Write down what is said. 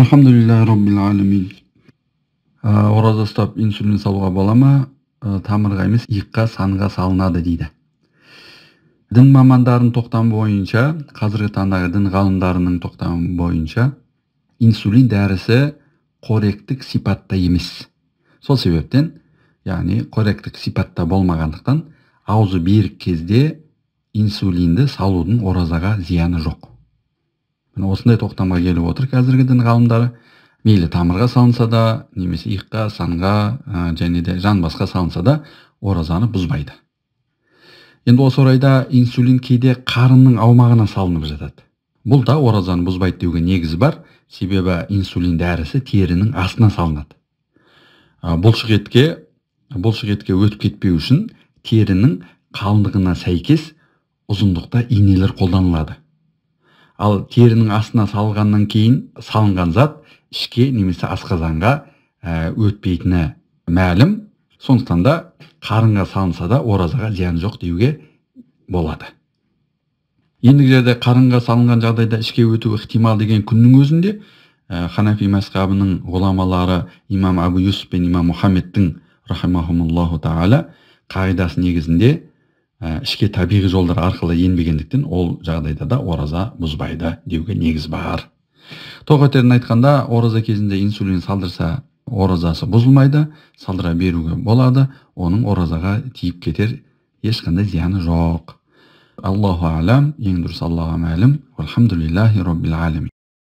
Alhamdulillah Rabbil alamin. Ораза ұстап инсулин салуға бола ма? Тамырға емес, иыққа, санға салынады дейді. Дін мамандарының тоқтамы бойынша, қазіргі таңдағы дін ғалымдарының тоқтамы бойынша, инсулин дәрісі қоректік сипатта емес. Сол себептен, яғни қоректік сипатта болмағандықтан, аузы берік кезде инсулинді салудың оразаға зияны жоқ. Осындай тоқтамға келіп отыр қазіргі дін ғалымдары. Мейлі тамырға салынса да, немесе иыққа, санға, және де жан басқа салынса да, оразаны бұзбайды. Енді осы орайда инсулин кейде қарынның аумағына салынып жатады. Бұл да оразаны бұзбайды деуге негіз бар, себебі инсулин дәрісі терінің астына салынады. Бұлшық етке өтіп кетпеу үшін терінің қалыңдығына сәйкес ұзындықта инелер қолданылады. Ал терінің астына салғаннан кейін салынған зат ішке немесе асқазанға өтпейтіні мәлім. Сондықтан да қарынға салынса да оразаға зиян жоқ деуге болады. Ендігі жерде қарынға салынған жағдайда ішке өту ықтимал деген күннің өзінде Ханафи мазхабының ғұламалары имам Абу Юсуф пен имам Мұхаммедтің рахимахумуллаху таала қағидасы негізінде ішке табиғи жолдар арқылы енбегендіктен ол жағдайда да ораза бұзбайды деуге негіз бар. Тоқетерін айтқанда, ораза кезінде инсулин салдырса, оразасы бұзылмайды, салдыра беруге болады, оның оразаға тиіп кетер ешқандай зияны жоқ. Аллаху алам, ең дұрыс Аллаға мәлім. Алхамдулиллахи Rabbil alamin.